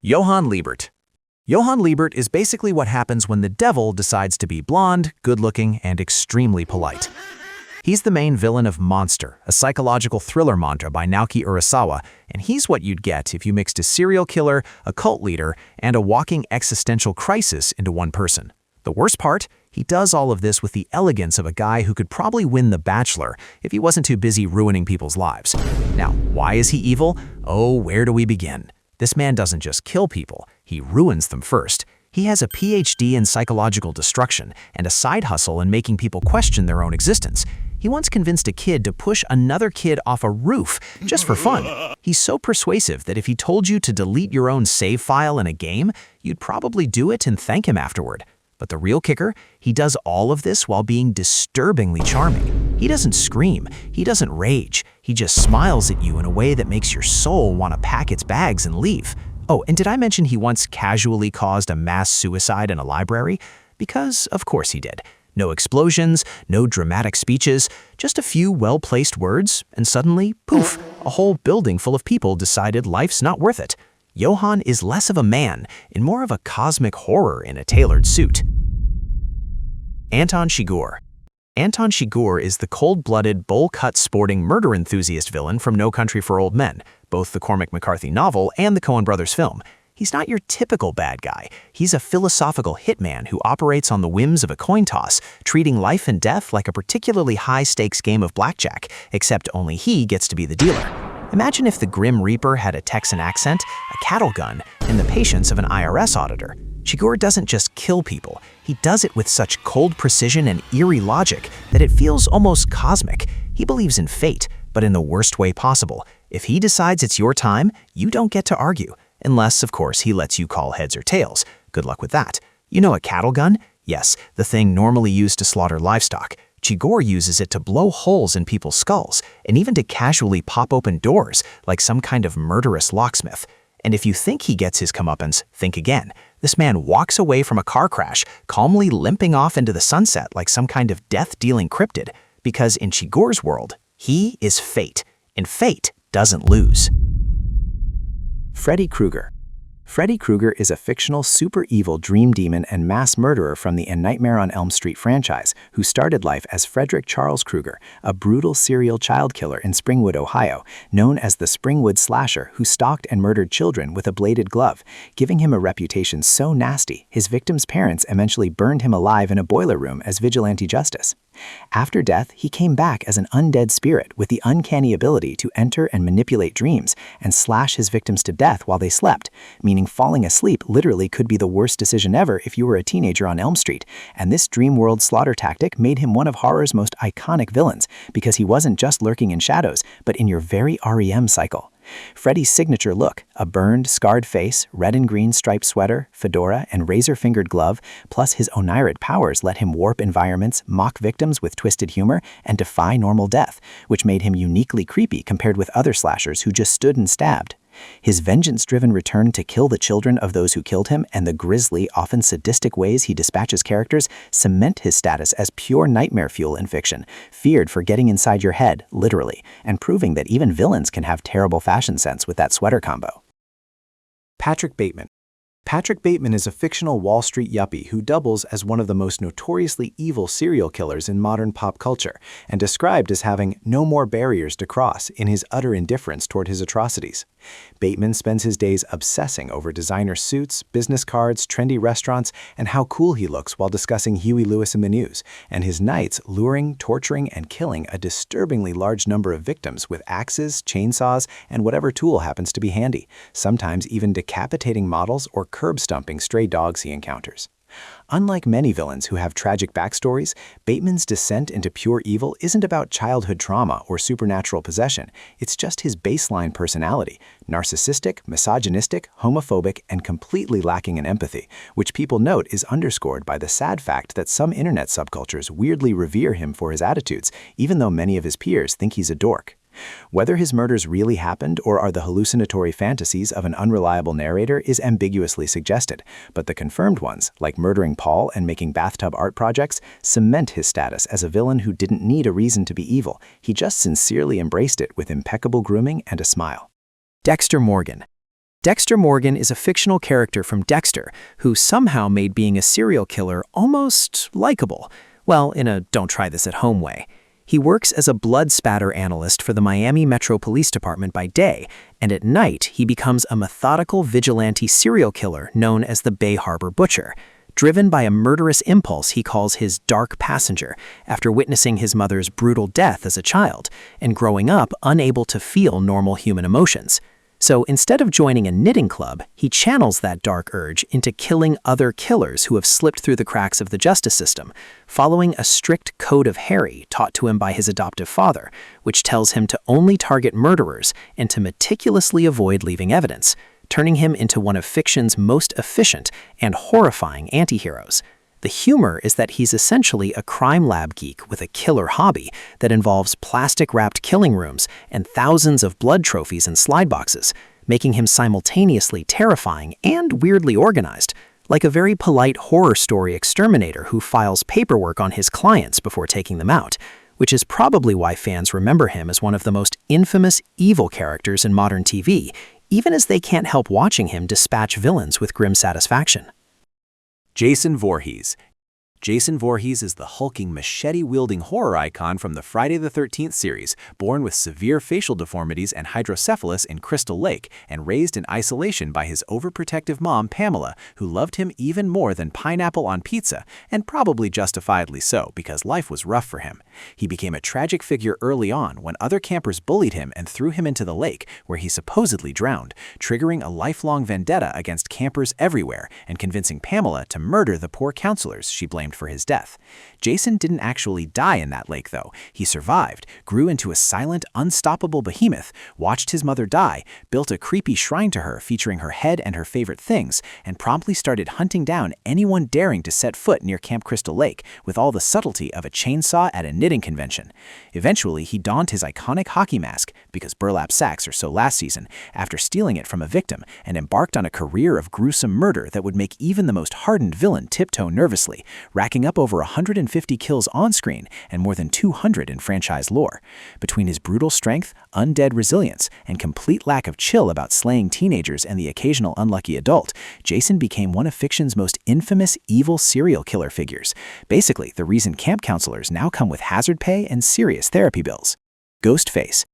Johan Liebert. Johan Liebert is basically what happens when the devil decides to be blonde, good-looking, and extremely polite. He's the main villain of Monster, a psychological thriller manga by Naoki Urasawa, and he's what you'd get if you mixed a serial killer, a cult leader, and a walking existential crisis into one person. The worst part? He does all of this with the elegance of a guy who could probably win The Bachelor if he wasn't too busy ruining people's lives. Now, why is he evil? Oh, where do we begin? This man doesn't just kill people, he ruins them first. He has a PhD in psychological destruction and a side hustle in making people question their own existence. He once convinced a kid to push another kid off a roof just for fun. He's so persuasive that if he told you to delete your own save file in a game, you'd probably do it and thank him afterward. But the real kicker, he does all of this while being disturbingly charming. He doesn't scream, he doesn't rage, he just smiles at you in a way that makes your soul want to pack its bags and leave. Oh, and did I mention he once casually caused a mass suicide in a library? Because of course he did. No explosions, no dramatic speeches, just a few well-placed words, and suddenly, poof, a whole building full of people decided life's not worth it. Johan is less of a man and more of a cosmic horror in a tailored suit. Anton Chigurh. Anton Chigurh is the cold-blooded, bowl-cut sporting murder enthusiast villain from No Country for Old Men, both the Cormac McCarthy novel and the Coen brothers film. He's not your typical bad guy. He's a philosophical hitman who operates on the whims of a coin toss, treating life and death like a particularly high-stakes game of blackjack, except only he gets to be the dealer. Imagine if the Grim Reaper had a Texan accent, a cattle gun, and the patience of an IRS auditor. Chigurh doesn't just kill people, he does it with such cold precision and eerie logic that it feels almost cosmic. He believes in fate, but in the worst way possible. If he decides it's your time, you don't get to argue. Unless, of course, he lets you call heads or tails. Good luck with that. You know a cattle gun? Yes, the thing normally used to slaughter livestock. Chigurh uses it to blow holes in people's skulls, and even to casually pop open doors, like some kind of murderous locksmith. And if you think he gets his comeuppance, think again. This man walks away from a car crash, calmly limping off into the sunset like some kind of death-dealing cryptid. Because in Chigurh's world, he is fate, and fate doesn't lose. Freddy Krueger. Freddy Krueger is a fictional super-evil dream demon and mass murderer from the A Nightmare on Elm Street franchise, who started life as Frederick Charles Krueger, a brutal serial child killer in Springwood, Ohio, known as the Springwood Slasher, who stalked and murdered children with a bladed glove, giving him a reputation so nasty his victims' parents eventually burned him alive in a boiler room as vigilante justice. After death, he came back as an undead spirit with the uncanny ability to enter and manipulate dreams and slash his victims to death while they slept, meaning falling asleep literally could be the worst decision ever if you were a teenager on Elm Street, and this dream world slaughter tactic made him one of horror's most iconic villains because he wasn't just lurking in shadows, but in your very REM cycle. Freddy's signature look, a burned, scarred face, red and green striped sweater, fedora, and razor-fingered glove, plus his oneiric powers let him warp environments, mock victims with twisted humor, and defy normal death, which made him uniquely creepy compared with other slashers who just stood and stabbed. His vengeance-driven return to kill the children of those who killed him and the grisly, often sadistic ways he dispatches characters cement his status as pure nightmare fuel in fiction, feared for getting inside your head, literally, and proving that even villains can have terrible fashion sense with that sweater combo. Patrick Bateman. Patrick Bateman is a fictional Wall Street yuppie who doubles as one of the most notoriously evil serial killers in modern pop culture, and described as having no more barriers to cross in his utter indifference toward his atrocities. Bateman spends his days obsessing over designer suits, business cards, trendy restaurants, and how cool he looks while discussing Huey Lewis in the news, and his nights luring, torturing, and killing a disturbingly large number of victims with axes, chainsaws, and whatever tool happens to be handy, sometimes even decapitating models or curb-stomping stray dogs he encounters. Unlike many villains who have tragic backstories, Bateman's descent into pure evil isn't about childhood trauma or supernatural possession. It's just his baseline personality, narcissistic, misogynistic, homophobic, and completely lacking in empathy, which people note is underscored by the sad fact that some internet subcultures weirdly revere him for his attitudes, even though many of his peers think he's a dork. Whether his murders really happened or are the hallucinatory fantasies of an unreliable narrator is ambiguously suggested, but the confirmed ones, like murdering Paul and making bathtub art projects, cement his status as a villain who didn't need a reason to be evil. He just sincerely embraced it with impeccable grooming and a smile. Dexter Morgan. Dexter Morgan is a fictional character from Dexter who somehow made being a serial killer almost likable. Well, in a don't-try-this-at-home way. He works as a blood spatter analyst for the Miami Metro Police Department by day, and at night he becomes a methodical vigilante serial killer known as the Bay Harbor Butcher, driven by a murderous impulse he calls his dark passenger after witnessing his mother's brutal death as a child and growing up unable to feel normal human emotions. So instead of joining a knitting club, he channels that dark urge into killing other killers who have slipped through the cracks of the justice system, following a strict code of Harry taught to him by his adoptive father, which tells him to only target murderers and to meticulously avoid leaving evidence, turning him into one of fiction's most efficient and horrifying antiheroes. The humor is that he's essentially a crime lab geek with a killer hobby that involves plastic-wrapped killing rooms and thousands of blood trophies and slide boxes, making him simultaneously terrifying and weirdly organized, like a very polite horror story exterminator who files paperwork on his clients before taking them out, which is probably why fans remember him as one of the most infamous evil characters in modern TV, even as they can't help watching him dispatch villains with grim satisfaction. Jason Voorhees. Jason Voorhees is the hulking, machete-wielding horror icon from the Friday the 13th series, born with severe facial deformities and hydrocephalus in Crystal Lake, and raised in isolation by his overprotective mom, Pamela, who loved him even more than pineapple on pizza, and probably justifiably so because life was rough for him. He became a tragic figure early on when other campers bullied him and threw him into the lake, where he supposedly drowned, triggering a lifelong vendetta against campers everywhere and convincing Pamela to murder the poor counselors she blamed for his death. Jason didn't actually die in that lake, though. He survived, grew into a silent, unstoppable behemoth, watched his mother die, built a creepy shrine to her featuring her head and her favorite things, and promptly started hunting down anyone daring to set foot near Camp Crystal Lake with all the subtlety of a chainsaw at a knitting convention. Eventually, he donned his iconic hockey mask, because burlap sacks are so last season, after stealing it from a victim, and embarked on a career of gruesome murder that would make even the most hardened villain tiptoe nervously, racking up over 150 kills on screen and more than 200 in franchise lore. Between his brutal strength, undead resilience, and complete lack of chill about slaying teenagers and the occasional unlucky adult, Jason became one of fiction's most infamous evil serial killer figures. Basically, the reason camp counselors now come with hazard pay and serious therapy bills. Ghostface.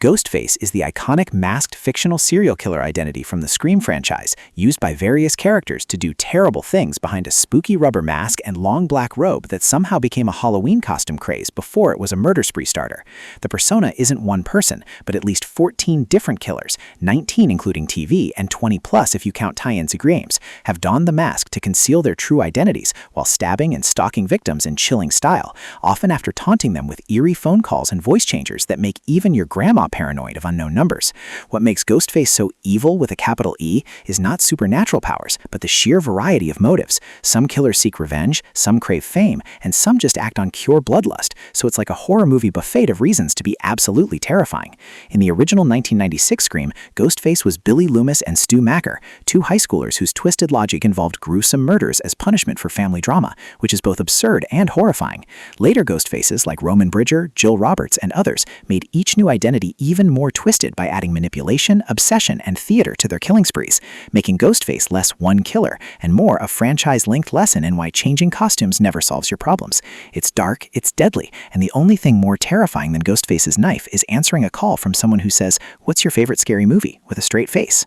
Ghostface is the iconic masked fictional serial killer identity from the Scream franchise, used by various characters to do terrible things behind a spooky rubber mask and long black robe that somehow became a Halloween costume craze before it was a murder spree starter. The persona isn't one person, but at least 14 different killers, 19 including TV and 20 plus if you count tie-ins and games, have donned the mask to conceal their true identities while stabbing and stalking victims in chilling style, often after taunting them with eerie phone calls and voice changers that make even your grandma paranoid of unknown numbers. What makes Ghostface so evil with a capital E is not supernatural powers, but the sheer variety of motives. Some killers seek revenge, some crave fame, and some just act on pure bloodlust, so it's like a horror movie buffet of reasons to be absolutely terrifying. In the original 1996 Scream, Ghostface was Billy Loomis and Stu Macker, two high schoolers whose twisted logic involved gruesome murders as punishment for family drama, which is both absurd and horrifying. Later Ghostfaces like Roman Bridger, Jill Roberts, and others made each new identity even more twisted by adding manipulation, obsession, and theater to their killing sprees, making Ghostface less one killer and more a franchise-linked lesson in why changing costumes never solves your problems. It's dark, it's deadly, and the only thing more terrifying than Ghostface's knife is answering a call from someone who says, "What's your favorite scary movie?" with a straight face.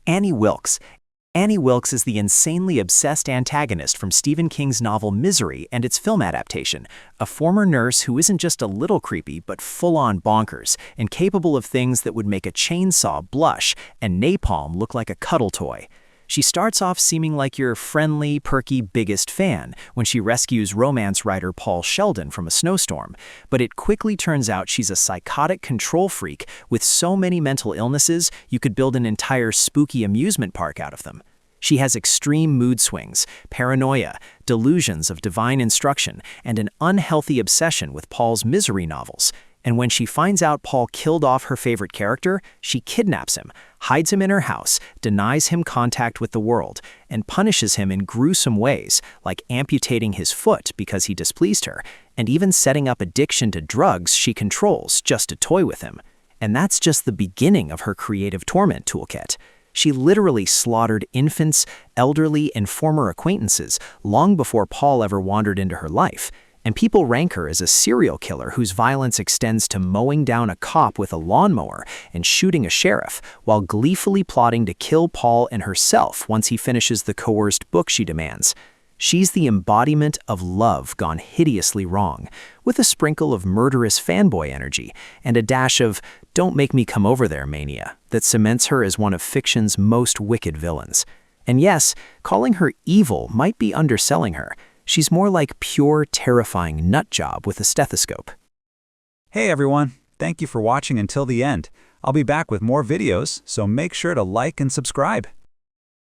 Annie Wilkes. Annie Wilkes is the insanely obsessed antagonist from Stephen King's novel Misery and its film adaptation, a former nurse who isn't just a little creepy but full-on bonkers, and capable of things that would make a chainsaw blush and napalm look like a cuddle toy. She starts off seeming like your friendly, perky biggest fan when she rescues romance writer Paul Sheldon from a snowstorm, but it quickly turns out she's a psychotic control freak with so many mental illnesses you could build an entire spooky amusement park out of them. She has extreme mood swings, paranoia, delusions of divine instruction, and an unhealthy obsession with Paul's Misery novels. And when she finds out Paul killed off her favorite character, she kidnaps him, hides him in her house, denies him contact with the world, and punishes him in gruesome ways, like amputating his foot because he displeased her, and even setting up addiction to drugs she controls just to toy with him. And that's just the beginning of her creative torment toolkit. She literally slaughtered infants, elderly, and former acquaintances long before Paul ever wandered into her life. And people rank her as a serial killer whose violence extends to mowing down a cop with a lawnmower and shooting a sheriff, while gleefully plotting to kill Paul and herself once he finishes the coerced book she demands. She's the embodiment of love gone hideously wrong, with a sprinkle of murderous fanboy energy and a dash of "don't make me come over there" mania that cements her as one of fiction's most wicked villains. And yes, calling her evil might be underselling her. She's more like pure, terrifying nutjob with a stethoscope. Hey everyone, thank you for watching until the end. I'll be back with more videos, so make sure to like and subscribe.